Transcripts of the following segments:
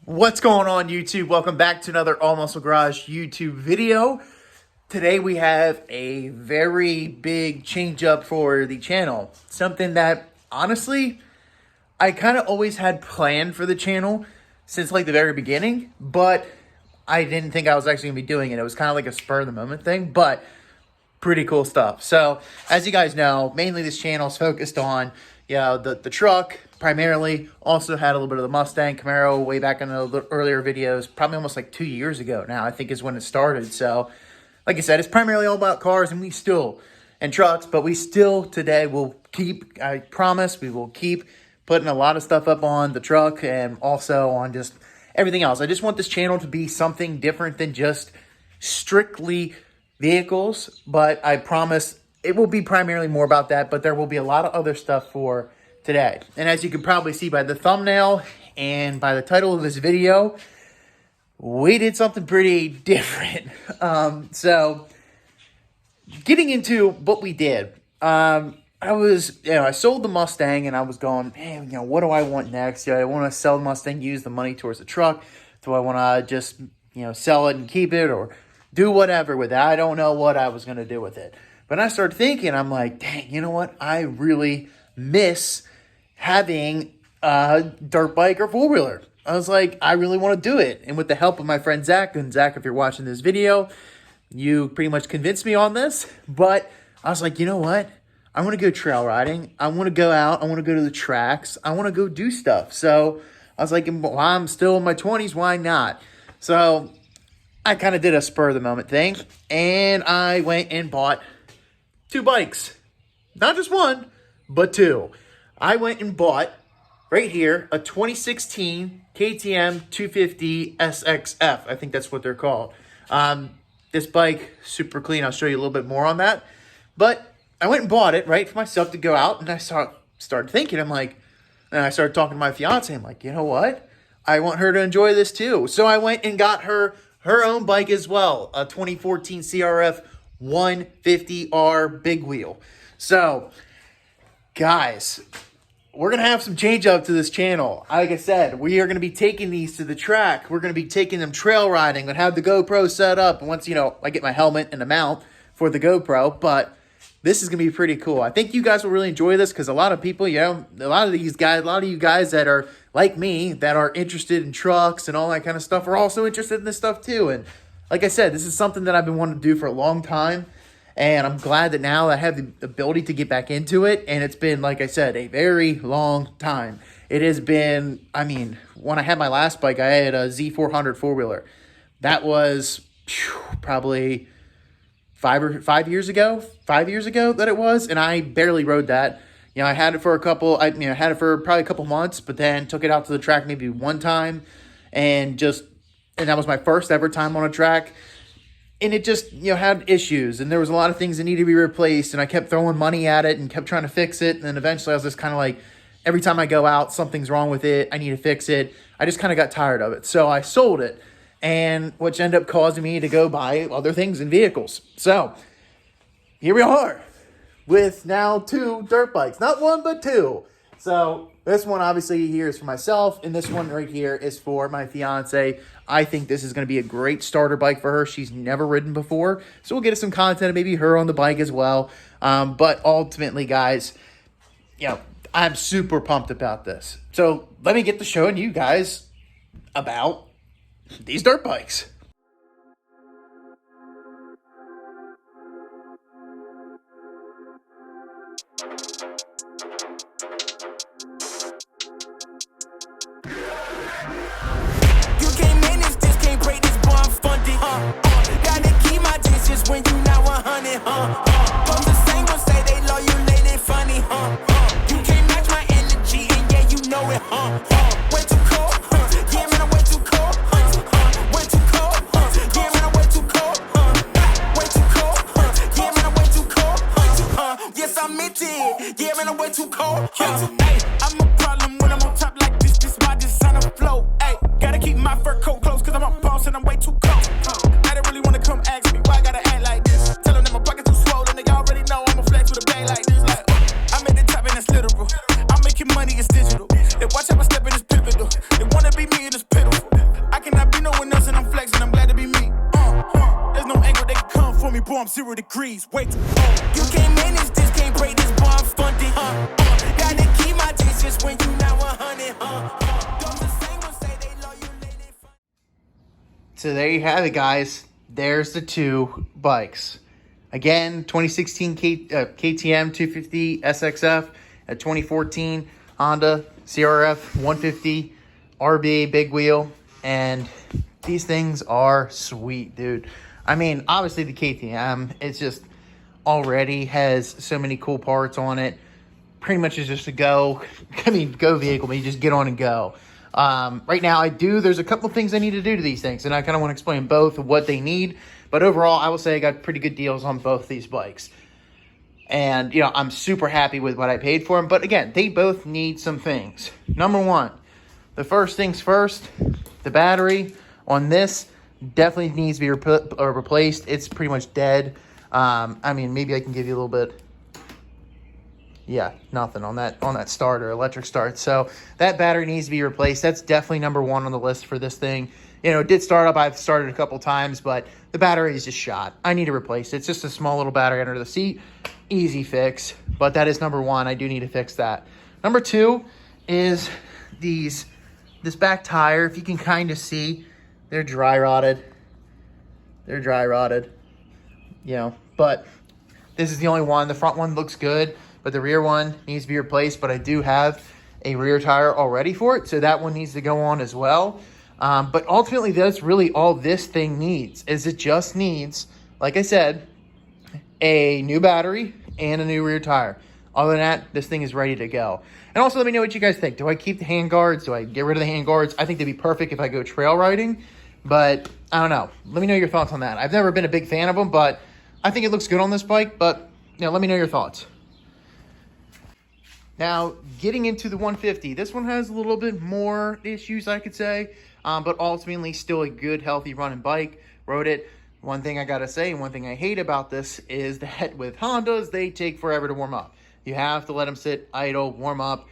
What's going on, YouTube? Welcome back to another All Muscle Garage YouTube video. Today we have a very big change up for the channel. Something that, honestly, I kind of always had planned for the channel since like the very beginning, but I didn't think I was actually going to be doing it. It was kind of like a spur of the moment thing, but pretty cool stuff. So, as you guys know, mainly this channel is focused on, the truck, primarily. Also had a little bit of the Mustang, Camaro way back in the earlier videos, probably almost like 2 years ago now, I think is when it started. So, like I said, it's primarily all about cars and trucks, but we still today will keep, I promise, we will keep putting a lot of stuff up on the truck and also on just everything else. I just want this channel to be something different than just strictly vehicles, but I promise it will be primarily more about that, but there will be a lot of other stuff for today. And as you can probably see by the thumbnail and by the title of this video, we did something pretty different. So getting into what we did, I sold the Mustang and I was going, man, what do I want next? I want to sell the Mustang, use the money towards the truck. Do I want to just, sell it and keep it or do whatever with it? I don't know what I was going to do with it. But I started thinking, I'm like, dang, you know what? I really miss having a dirt bike or four-wheeler. I was like, I really want to do it. And with the help of my friend Zach, and Zach, if you're watching this video, you pretty much convinced me on this. But I was like, you know what? I want to go trail riding. I want to go out. I want to go to the tracks. I want to go do stuff. So I was like, well, I'm still in my 20s. Why not? So I kind of did a spur of the moment thing. And I went and bought 2 bikes. Not just one, but 2. I went and bought, right here, a 2016 KTM 250 SXF. I think that's what they're called. This bike, super clean. I'll show you a little bit more on that. But I went and bought it, right, for myself to go out. And I started thinking, and I started talking to my fiance. I'm like, you know what? I want her to enjoy this too. So I went and got her own bike as well, a 2014 CRF 150R big wheel. So, guys, we're going to have some change up to this channel. Like I said, we are going to be taking these to the track. We're going to be taking them trail riding and have the GoPro set up. And once, I get my helmet and a mount for the GoPro, but this is going to be pretty cool. I think you guys will really enjoy this because a lot of people, a lot of you guys that are like me, that are interested in trucks and all that kind of stuff are also interested in this stuff too. And like I said, this is something that I've been wanting to do for a long time, and I'm glad that now I have the ability to get back into it, and it's been, like I said, a very long time. It has been, when I had my last bike, I had a Z400 four-wheeler. That was probably 5 years ago that it was, and I barely rode that. I had it for I had it for probably a couple months, but then took it out to the track maybe one time, and that was my first ever time on a track. And it just, had issues. And there was a lot of things that needed to be replaced. And I kept throwing money at it and kept trying to fix it. And then eventually I was just kind of like, every time I go out, something's wrong with it. I need to fix it. I just kind of got tired of it. So I sold it. And which ended up causing me to go buy other things in vehicles. So here we are with now 2 dirt bikes. Not 1, but 2. So this one obviously here is for myself, and this one right here is for my fiance. I think this is going to be a great starter bike for her. She's never ridden before, so we'll get some content of maybe her on the bike as well. But ultimately, guys, I'm super pumped about this. So let me get to showing you guys about these dirt bikes. When you not 100, Those the same ones say they love you, late and funny, You can't match my energy, and yeah, you know it, Way too cold, yeah, man, I'm way too cold, way too cold, warm, 0 degrees. Wait, you can't manage this, can't break this bar, I'm funded. Gotta keep my distance when you not 100. Those the same ones say they love you, lately. So there you have it, guys. There's the two bikes. Again, 2016 KTM 250 SXF, a 2014 Honda CRF 150 RB big wheel, and these things are sweet, dude. I mean, obviously the KTM, it's just already has so many cool parts on it. Pretty much is just a go vehicle, but you just get on and go. Right now, there's a couple of things I need to do to these things, and I kind of want to explain both of what they need. But overall, I will say I got pretty good deals on both these bikes. And, I'm super happy with what I paid for them. But again, they both need some things. Number one, the first things first, the battery on this definitely needs to be replaced. It's pretty much dead. I mean, maybe I can give you a little bit. Yeah, nothing on that starter, electric start. So that battery needs to be replaced. That's definitely number one on the list for this thing. It did start up. I've started a couple times, but the battery is just shot. I need to replace it. It's just a small little battery under the seat. Easy fix, but that is number one. I do need to fix that. Number two is this back tire. If you can kind of see, they're dry rotted. But this is the only one. The front one looks good, but the rear one needs to be replaced. But I do have a rear tire already for it, so that one needs to go on as well. But ultimately, that's really all this thing needs. It just needs, like I said, a new battery and a new rear tire. Other than that, this thing is ready to go. And also, let me know what you guys think. Do I keep the hand guards? Do I get rid of the hand guards? I think they'd be perfect if I go trail riding, but I don't know. Let me know your thoughts on that. I've never been a big fan of them, but I think it looks good on this bike. But let me know your thoughts. Now, getting into the 150, this one has a little bit more issues, I could say, but ultimately still a good, healthy running bike. Rode it. One thing I gotta say, and one thing I hate about this is that with Hondas, they take forever to warm up. You have to let them sit idle, warm up,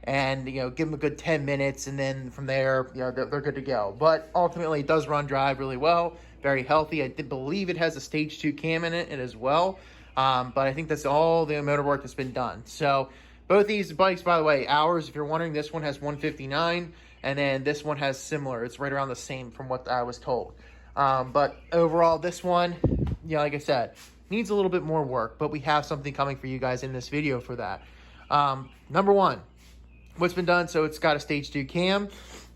and give them a good 10 minutes, and then from there, they're good to go. But ultimately, it does run drive really well, very healthy. I did believe it has a stage 2 cam in it as well, but I think that's all the motor work that's been done. So both these bikes, by the way, hours, if you're wondering, this one has 159, and then this one has similar. It's right around the same from what I was told. But overall, this one, like I said, needs a little bit more work, but we have something coming for you guys in this video for that. Number one, what's been done, so it's got a stage 2 cam.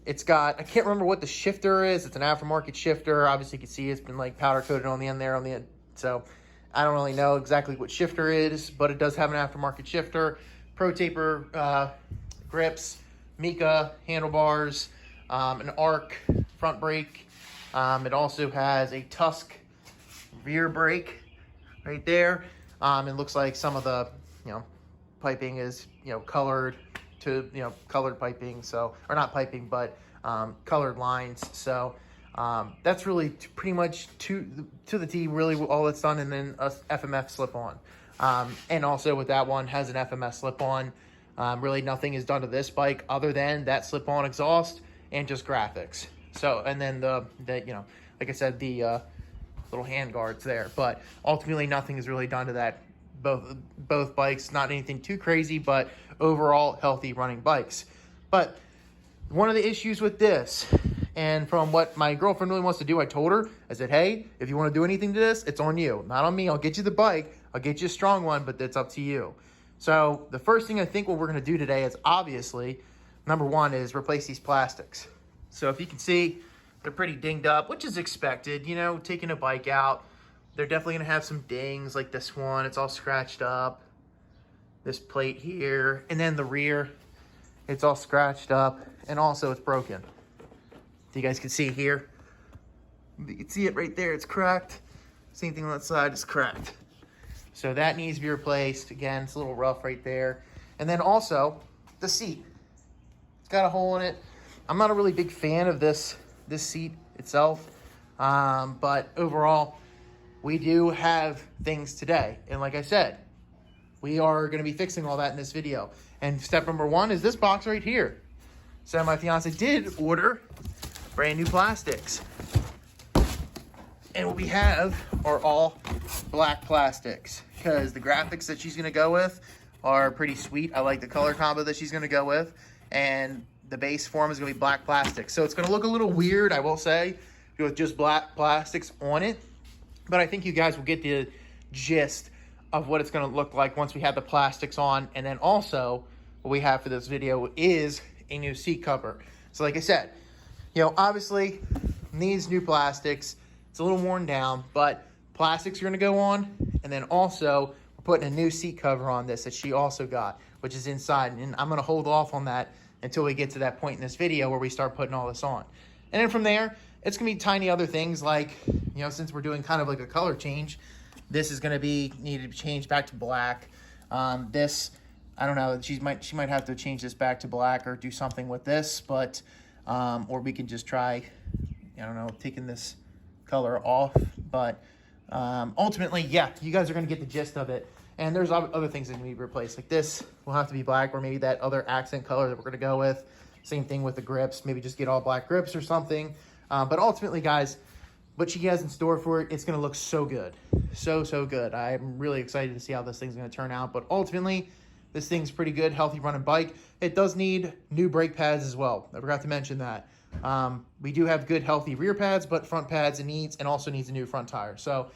It's got, I can't remember what the shifter is. It's an aftermarket shifter. Obviously, you can see it's been like powder coated on the end there, so I don't really know exactly what shifter it is, but it does have an aftermarket shifter. Pro taper grips, Mica handlebars, an arc front brake. It also has a Tusk rear brake right there. It looks like some of the, piping is, colored to, colored piping. So, or not piping, but colored lines. So that's really pretty much to the T, really all it's done. And then a FMF slip on. And also with that one has an FMS slip on. Really nothing is done to this bike other than that slip on exhaust and just graphics. So, and then the like I said, the little hand guards there, but ultimately nothing is really done to that. Both bikes, not anything too crazy, but overall healthy running bikes. But one of the issues with this, and from what my girlfriend really wants to do, I told her, I said, hey, if you want to do anything to this, it's on you, not on me. I'll get you the bike, I'll get you a strong one, but that's up to you. So the first thing I think what we're going to do today is obviously, number one is replace these plastics. So if you can see, they're pretty dinged up, which is expected, taking a bike out. They're definitely going to have some dings like this one. It's all scratched up. This plate here. And then the rear, it's all scratched up. And also it's broken. So you guys can see here. You can see it right there. It's cracked. Same thing on that side. It's cracked. So that needs to be replaced. Again, it's a little rough right there. And then also the seat. It's got a hole in it. I'm not a really big fan of this seat itself. But overall, we do have things today. And like I said, we are going to be fixing all that in this video. And step number one is this box right here. So my fiance did order brand new plastics. And what we have are all black plastics because the graphics that she's going to go with are pretty sweet. I like the color combo that she's going to go with, and the base form is going to be black plastic. So it's going to look a little weird, I will say, with just black plastics on it, but I think you guys will get the gist of what it's going to look like once we have the plastics on. And then also what we have for this video is a new seat cover. So like I said, you know, obviously needs new plastics. It's a little worn down, but plastics are going to go on. And then also we're putting a new seat cover on this that she also got, which is inside. And I'm going to hold off on that until we get to that point in this video where we start putting all this on. And then from there, it's going to be tiny other things like, you know, since we're doing kind of like a color change, this is going to be needed to change back to black. This, I don't know, she might have to change this back to black or do something with this, but, or we can just try, I don't know, taking this color off. But ultimately, yeah, you guys are going to get the gist of it. And there's other things that need to be replaced. Like this will have to be black, or maybe that other accent color that we're going to go with. Same thing with the grips. Maybe just get all black grips or something. But ultimately, guys, what she has in store for it, it's going to look so good. So good. I'm really excited to see how this thing's going to turn out. But ultimately, this thing's pretty good, healthy running bike. It does need new brake pads as well. I forgot to mention that. We do have good, healthy rear pads, but front pads it needs, and also needs a new front tire. So,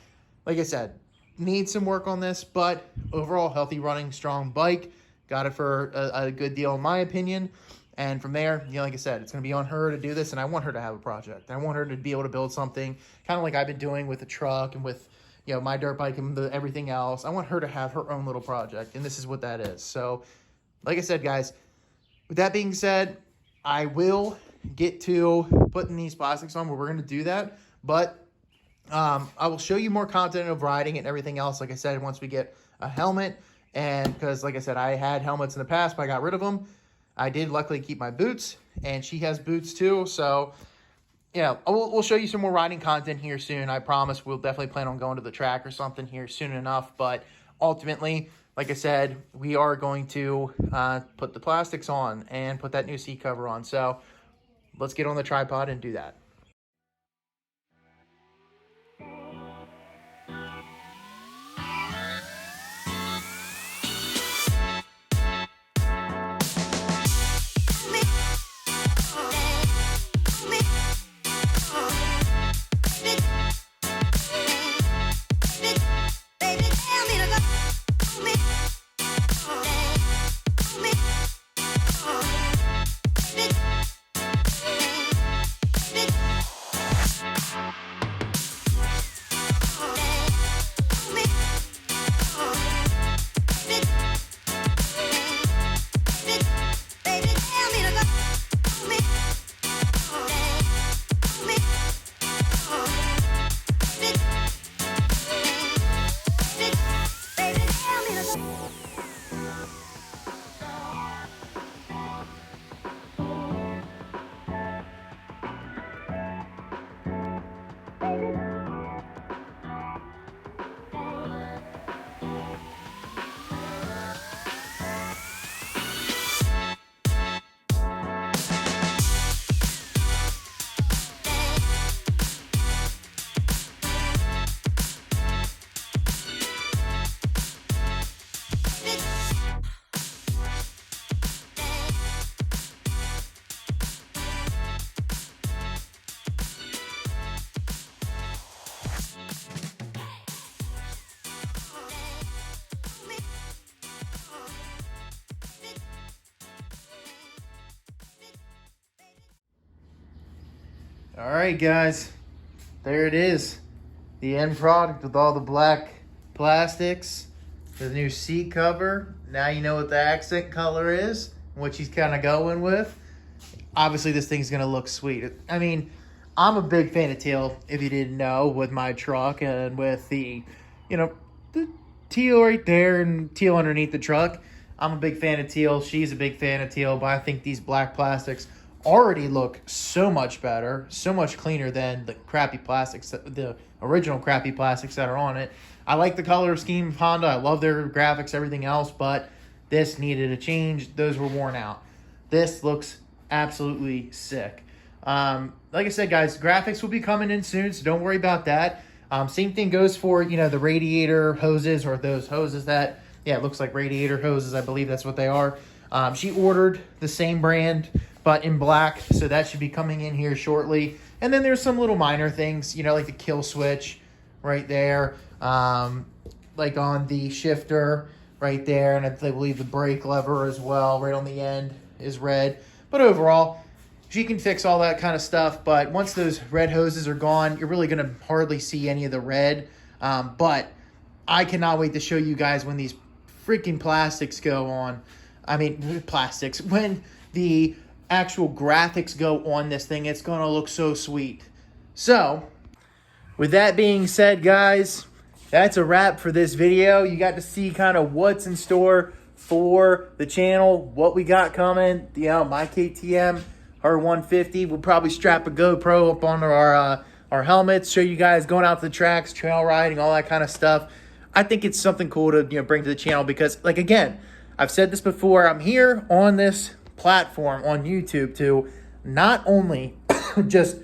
like I said, needs some work on this, but overall, healthy running, strong bike. Got it for a good deal, in my opinion. And from there, you know, like I said, it's going to be on her to do this, and I want her to have a project. I want her to be able to build something, kind of like I've been doing with the truck and with, you know, my dirt bike and everything else. I want her to have her own little project, and this is what that is. So, like I said, guys, with that being said, I will get to putting these plastics on where we're going to do that, but I will show you more content of riding and everything else, like I said, once we get a helmet. And because, like I said, I had helmets in the past, but I got rid of them. I did luckily keep my boots, and she has boots too. So, yeah, we'll show you some more riding content here soon. I promise we'll definitely plan on going to the track or something here soon enough. But ultimately, like I said, we are going to put the plastics on and put that new seat cover on. So let's get on the tripod and do that. All right, guys, there it is. The end product with all the black plastics, the new seat cover. Now you know what the accent color is, what she's kind of going with. Obviously, this thing's going to look sweet. I mean, I'm a big fan of teal, if you didn't know, with my truck and with the, you know, the teal right there and teal underneath the truck. I'm a big fan of teal. She's a big fan of teal, but I think these black plastics already look so much better, so much cleaner than the crappy plastics, the original crappy plastics that are on it. I like the color scheme of Honda. I love their graphics, everything else, but this needed a change. Those were worn out. This looks absolutely sick. Like I said, guys, graphics will be coming in soon, so don't worry about that. Same thing goes for, the radiator hoses, or those hoses that, it looks like radiator hoses. I believe that's what they are. She ordered the same brand, but in black, so that should be coming in here shortly. And then there's some little minor things, like the kill switch right there, like on the shifter right there, and I believe the brake lever as well, right on the end, is red. But overall, she can fix all that kind of stuff, but once those red hoses are gone, you're really going to hardly see any of the red. But I cannot wait to show you guys when these freaking plastics go on. When the actual graphics go on this thing, it's going to look so sweet. So, with that being said, guys, that's a wrap for this video. You got to see kind of what's in store for the channel, what we got coming. My KTM, her 150. We'll probably strap a GoPro up on our helmets, show you guys going out to the tracks, trail riding, all that kind of stuff. I think it's something cool to bring to the channel because, again, I've said this before. I'm here on this platform on YouTube to not only just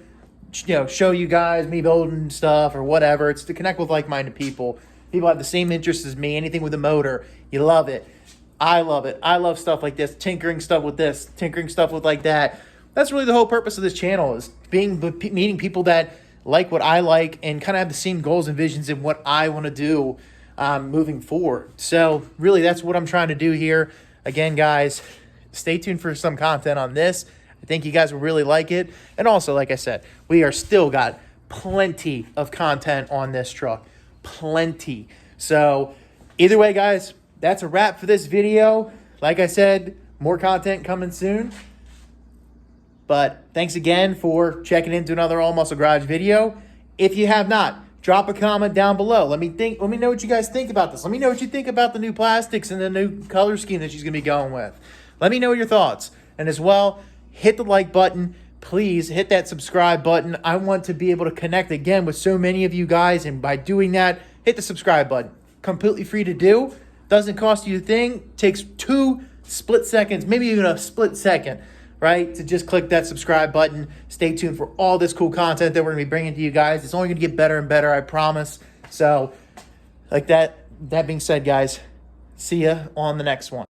show you guys me building stuff or whatever. It's to connect with like-minded people. People have the same interests as me. Anything with a motor, you love it. I love it. I love stuff like this, tinkering stuff with this, tinkering stuff with like that. That's really the whole purpose of this channel, is meeting people that like what I like and kind of have the same goals and visions in what I want to do moving forward. So really, that's what I'm trying to do here. Again, guys, stay tuned for some content on this. I think you guys will really like it. And also, like I said, we are still got plenty of content on this truck. Plenty. So either way, guys, that's a wrap for this video. Like I said, more content coming soon. But thanks again for checking into another All Muscle Garage video. If you have not, drop a comment down below. Let me know what you guys think about this. Let me know what you think about the new plastics and the new color scheme that she's going to be going with. Let me know your thoughts. And as well, hit the like button. Please hit that subscribe button. I want to be able to connect again with so many of you guys. And by doing that, hit the subscribe button. Completely free to do. Doesn't cost you a thing. Takes 2 split seconds, maybe even a split second, right, to just click that subscribe button. Stay tuned for all this cool content that we're going to be bringing to you guys. It's only going to get better and better, I promise. So, that being said, guys, see ya on the next one.